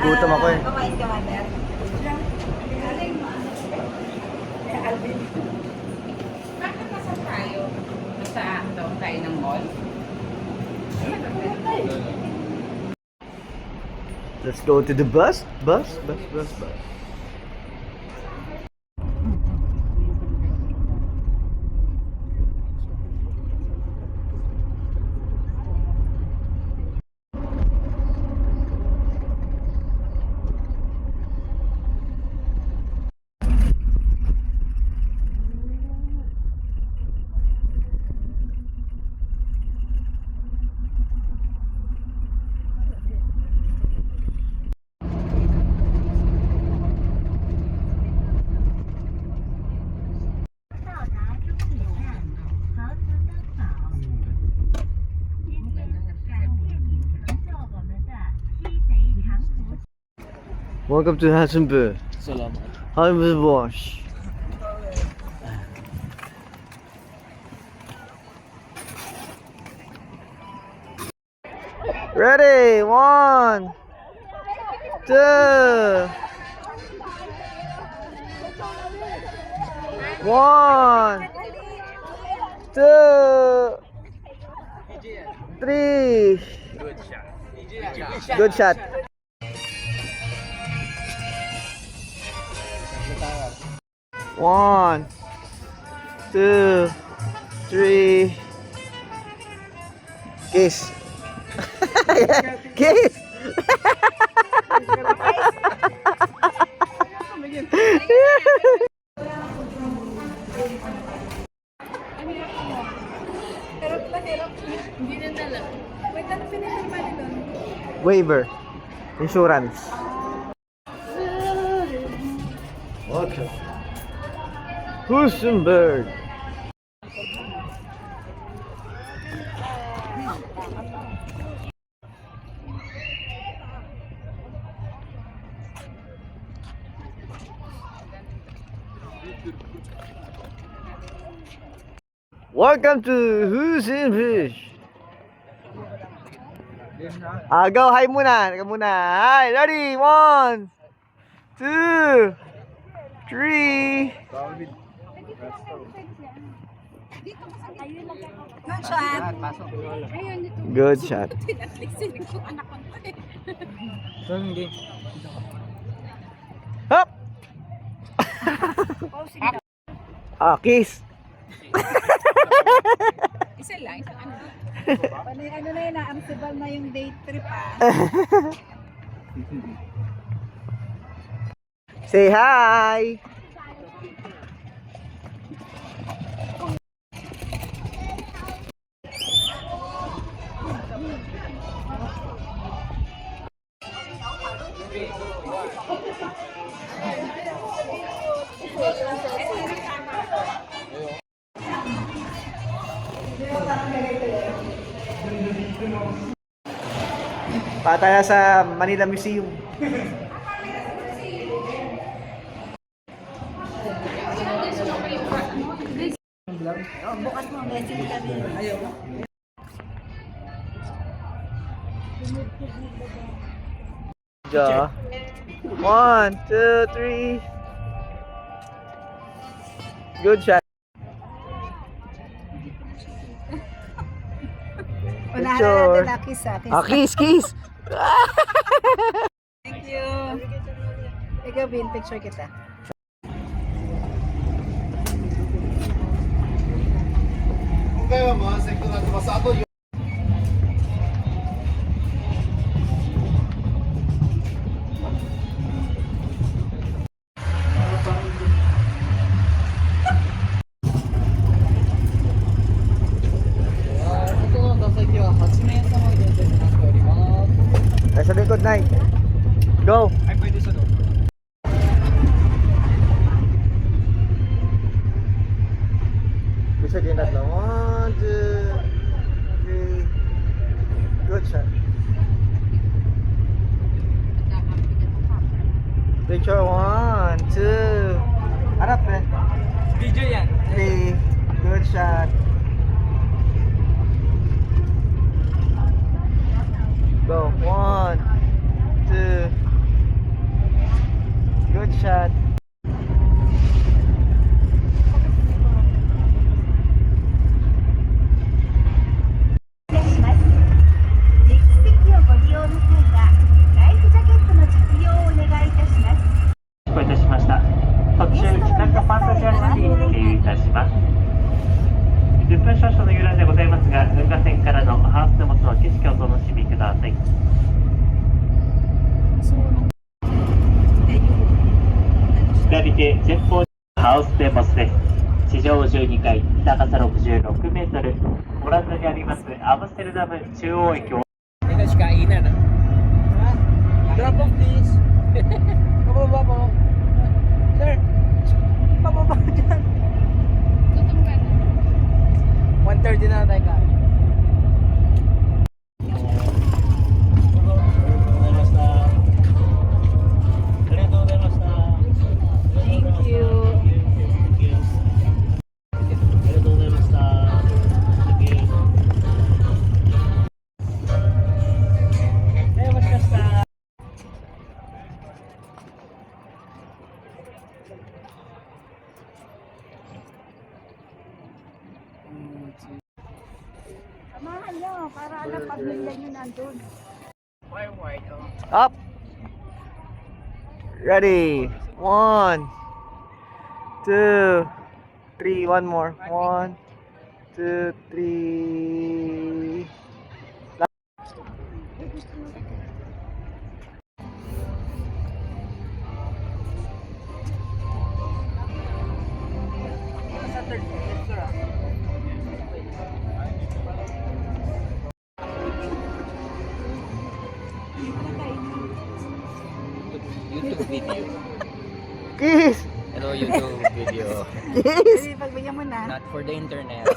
Gutom ako eh. Kumain ka, Mother? Alvin. Bakit nasa tayo? Nasa doon tayo ng mall? Let's go to the bus. Bus. Welcome to Hassanburg. Salamat. I'm the boss. Ready? 1, 2. 1, 2, 3. Good shot. One, 2, 3. Kiss. Kiss. Hirap na hirap. Hindi na dala. Wait, ano pinapalipali doon? Waiver. Insurance. Okay. Husenberg. Welcome to Husenberg. Go, hi muna. Teka muna. Hi, ready? 1, 2, 3. Good shot. Good shot. Tinatlisin ko anak ko eh. Hop! Kiss. Isa lang, isang ano. Ano na yun, naamsibal na yung date trip Say hi. Pataya sa Manila Museum. Bukas mo, message kami. Ayaw mo. Ja. 1, 2, 3. Good shot. Unahan Picture. na natin na kiss. Kiss. Thank you. Ikaw, Bin, picture kita. Nasa likod, Nay. Go. Ay, pwede sa loob. Bisa din tatlo. 1, 2, 3. Good shot. Picture 1, 2. Harap eh. Video yan. 3. Good shot. Go. 1, 2, shot.ハウステンボスです。地上12階、高さ66メートル。オランダにありますアムステルダム中央駅を Ito si kainan ah. Drop off please. Pababa po. Sir, pababa dyan. Gutom ka na. 1:30 na tayo kain. Thank you. Samahan nyo, para alam pamilya nyo nandun. Forward, oh. Up. Ready. 1, 2, 3. One more. 1, 2, 3. YouTube video. Kiss. Hello YouTube video. Kiss. Pagbigyan mo na. Not for the internet.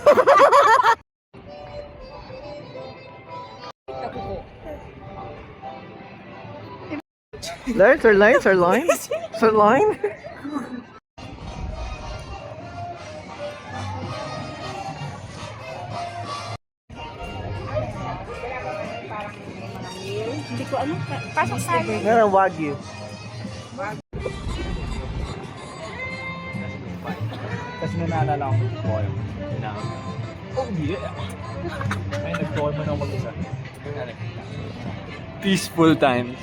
Learn, sirloin, sirloin. Sirloin. Hindi ko alam. Pasok tayo. Meron wagyu. Kasi may naalala akong boy. Oh yeah! Ay, nag-tour mo na mag-isa. Peaceful times.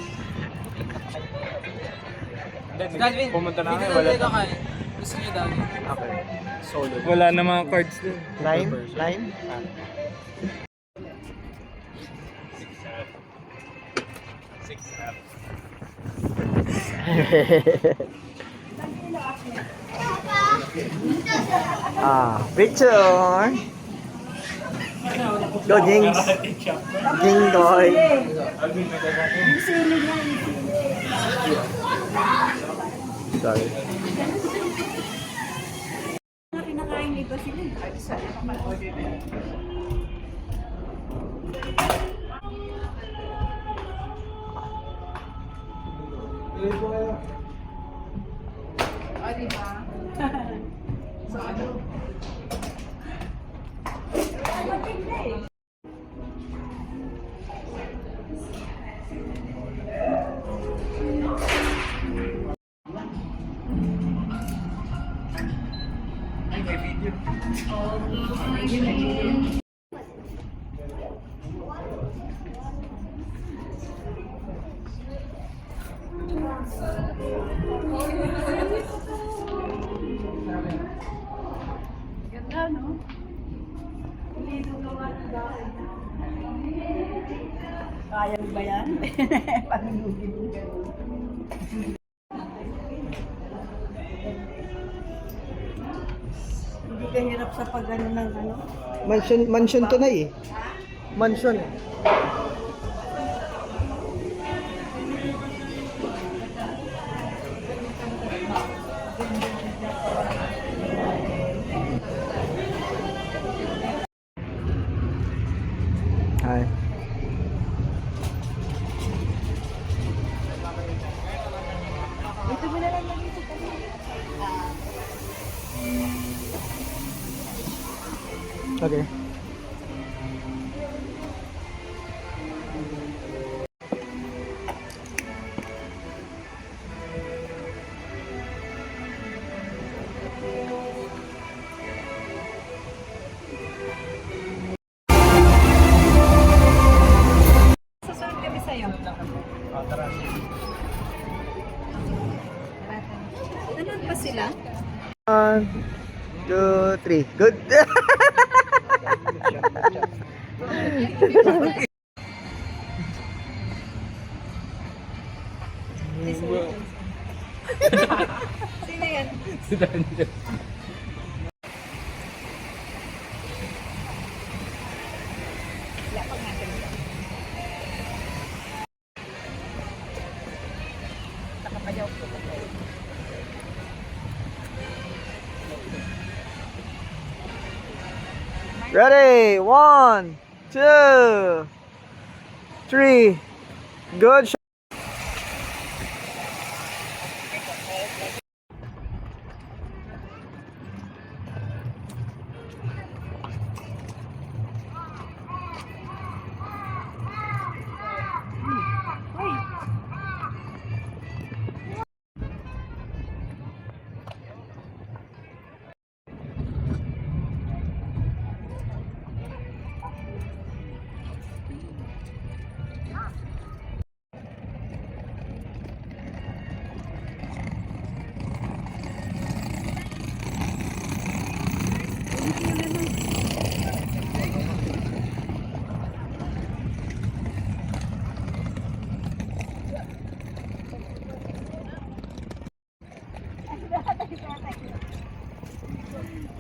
Dalvin, Pumunta na dito kami, wala dito na. ka. Gusto niyo daw. Okay. Solo. Wala na mga cards din. Line, line. Picture. Go, Jings. Jing boy. Sorry. Pinakain nito sila. Ganda, no? Kaya mo ba yan? Panunugin mo gano'n. Hindi ka hirap sa pag-ano ng ano? Mansion to na eh. Mansion eh. Hi. Ito mo na lang lagi sa kanila. Okay. 1, 2, 3. Good. Sino yan? Si Daniel. Lapag natin. Nakapayaw ko. Ready? 1, 2, 3. Good shot.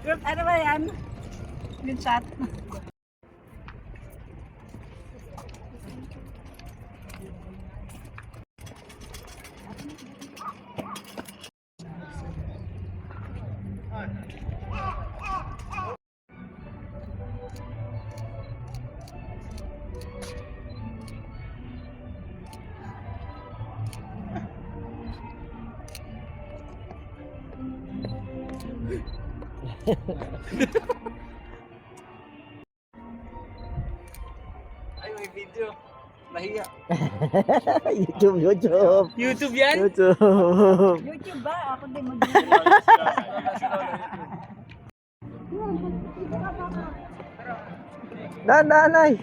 Group, ano ba yan? Good shot. Ay, may video. Nahiya. YouTube, YouTube. YouTube yan? YouTube. YouTube ba? Ako din mag Nanay.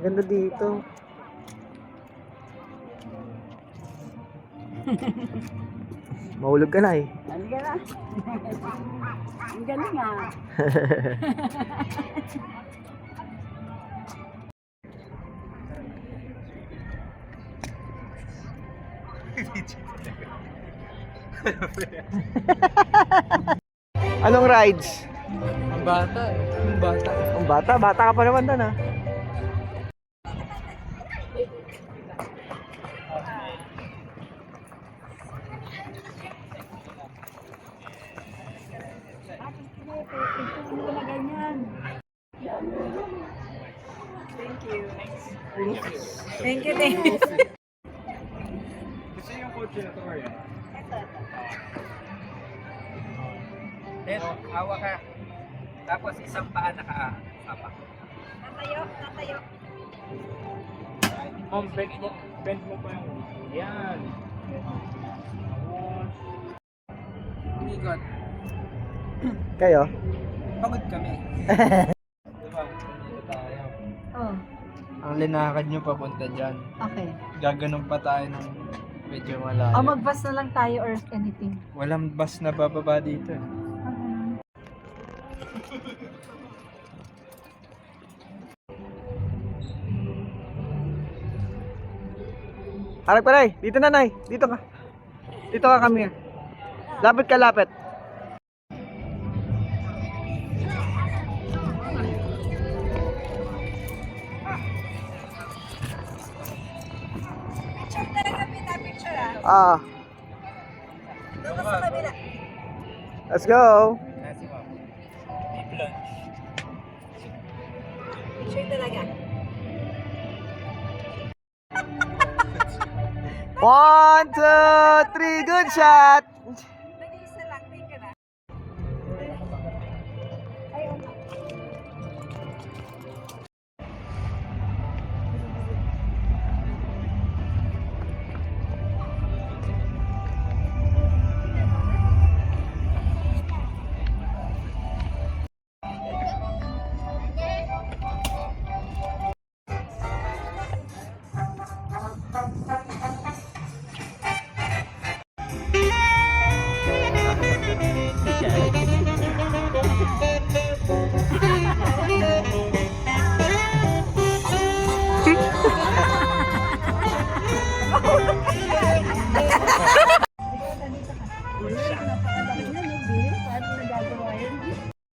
Ganda dito. Mahulog ka na eh. Halika na. Ang galing ah. Anong rides? Ang bata eh. Ang bata. Ang bata, bata ka pa naman doon ah. Thank you, thank you. Gusto yung kotse na to, Maria? Pero, hawa ka. Tapos isang paa naka-apa. Tatayo. Mom, bend mo pa yung... Yan. Umigot. Kayo? Pagod kami. Diba? Dito tayo. Oh, Ang linakad nyo papunta dyan. okay. Gaganon pa tayo ng medyo malayo. O mag-bus na lang tayo or anything. Walang bus na bababa dito eh. Harap ka, Nay. Dito na, Nay. Dito ka. Dito ka, kami. Lapit ka, lapit. Picture talaga, picture ah. Ah, Doon ka sa kabila. let's go. Kasi ma'am, may plunge. Picture talaga. 1, 2, 3, good shot. Nag-iisa lang, tingin ka na.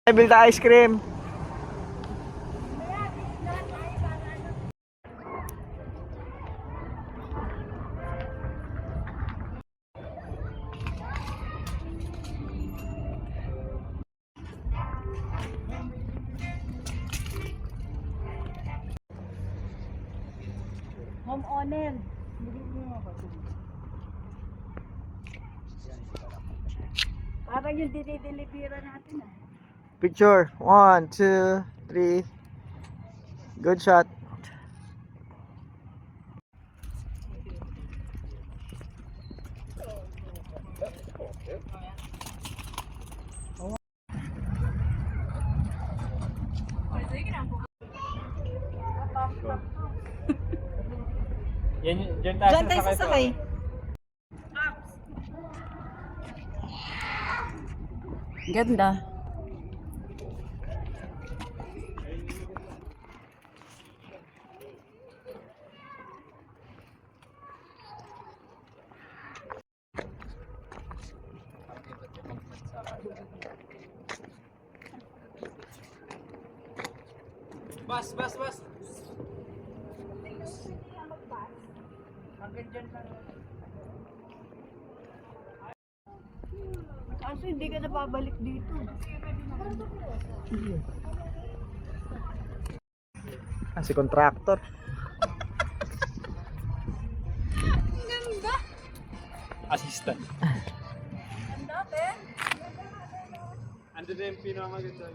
Build the ice cream. Homeowner. Parang yung dinideliveran natin ah. Picture. 1, 2, 3. Good shot. Yan, dyan tayo sasakay. Ganda. Bas, bas, bas. Kaso hindi ka na babalik dito. Si contractor. Assistant. Ganda, Ben. Ando na yung pinakamaganda.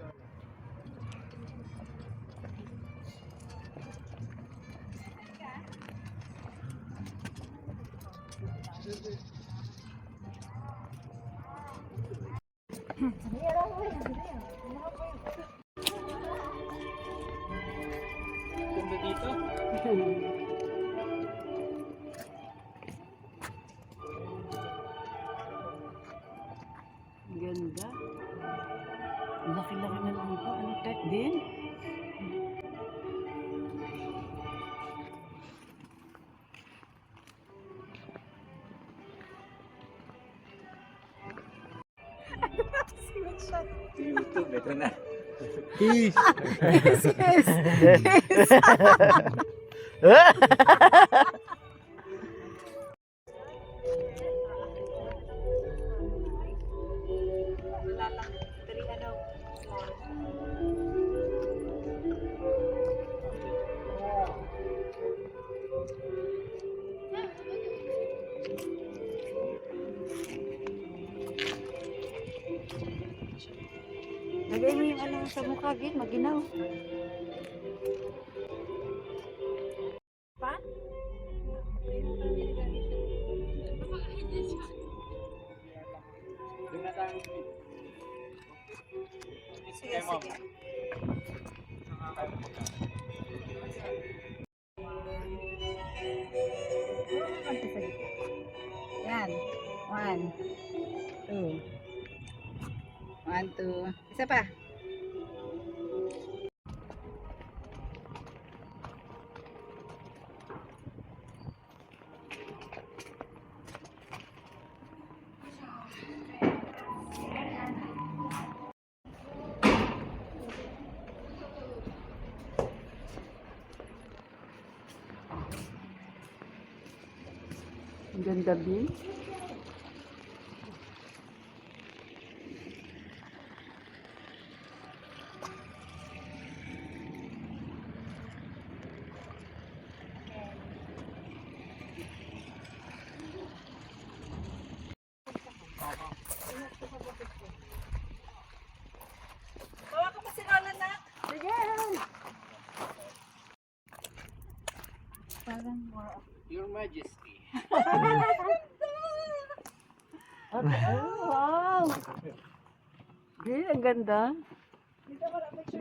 Ganda dito. Ganda. Laki-laki na lupa. Ano tech din? YouTube, ito na. Lagay mo yung ano sa mukha, Gin. Maginaw. Pa? Sige, sige. Yan. 1, 2. 1, 2. Isa pa. Ang ganda din. Bawa ka pa si Lola na. Sige. Parang more of... Your Majesty. Wow! Di, ang ganda. Di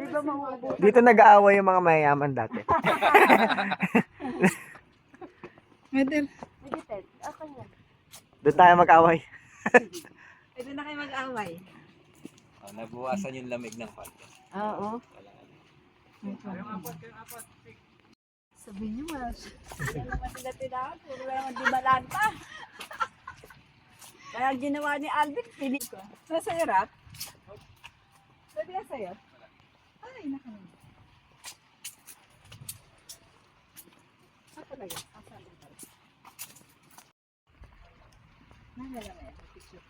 ba mauubos? Dito nag-aaway yung mga mayayaman dati. Medel. Medited. Ako yan. Doon tayo mag-away. Pwede na kayo mag-away. Oh, nabuwasan yung lamig ng konti. Oo. Sabi niyo, Mas. Ano naman sila tinawag? Puro lang ang di malanta. Kaya ang ginawa ni Alvin, pinig ko. Nasa irap. Sabi niya sa'yo? Ay, nakanin. Ah, talaga. Asa lang pala. Nalala mo yan. Picture.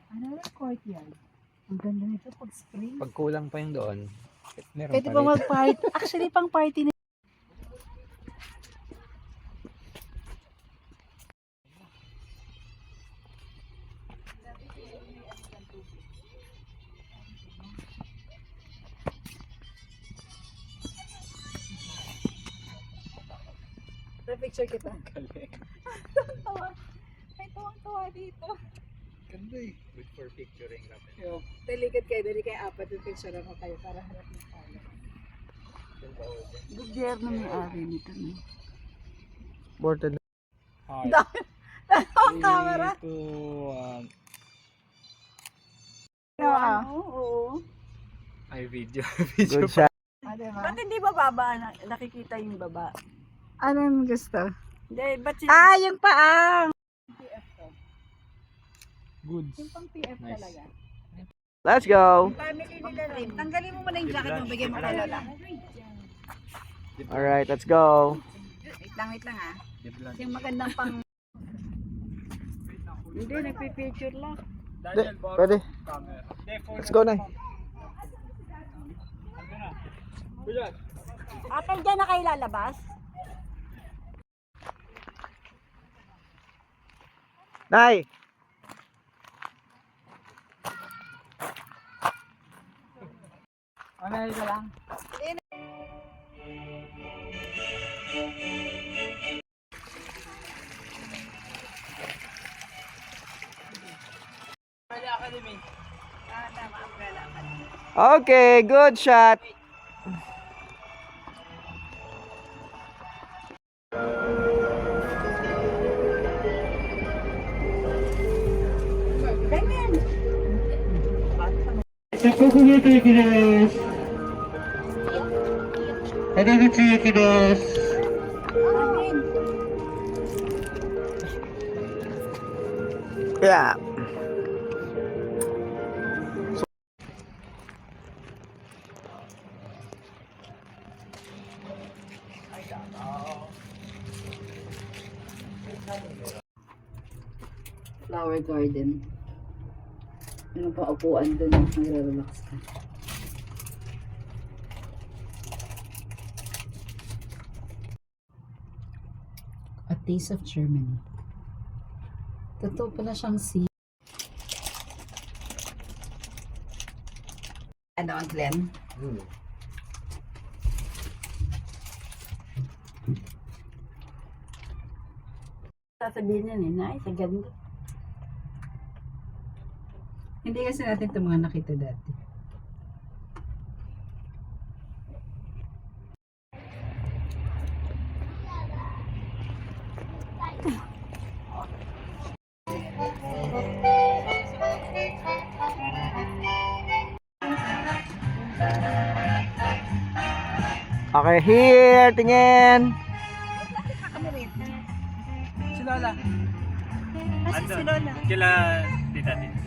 Ano yung courtyard? Ang ganda nito pag spring. Pag kulang pa yung doon, meron Pwede pa ba rin. mag-party? Actually, pang party na. Picture kita. Tawa. May tuwang-tuwa dito. Ganda eh. Good for picturing natin. Delikad kayo, dali kayo apat yung picture ako kayo para harap ng pala. Gobyerno may ari nito, no? Borted. Hi. Ang camera. 3, 2, 1. Oo. Ay, video. Good shot. Ba't hindi ba baba? Nakikita yung baba. Ano yung gusto? Hindi, ba't sila? Yung paang! PF to. Goods. Yung pang PF Nice. talaga. Let's go. Family nila rin. Tanggalin mo muna yung jacket mo, bigyan mo kay Lola. Alright, let's go. Wait lang ah. Yung magandang pang... Hindi, nagpipicture lang. Daniel, Pwede. camera. Let's go, Nay. Apple dyan na kayo lalabas? Nay! Ano ka lang? Okay, good shot. Ganyan! 着ゲート行きです。出口行きです。 Yeah. Flower garden. Ano pa upuan doon, nagre-relax ka. A Taste of Germany. Totoo pala siyang sea. Ano ang Glenn? Sasabihin niya ni nice, ang ganda. Hindi kasi natin ito mga nakita dati. Okay, here, tingin. Si Lola. Kasi si Lola. Kila tita din.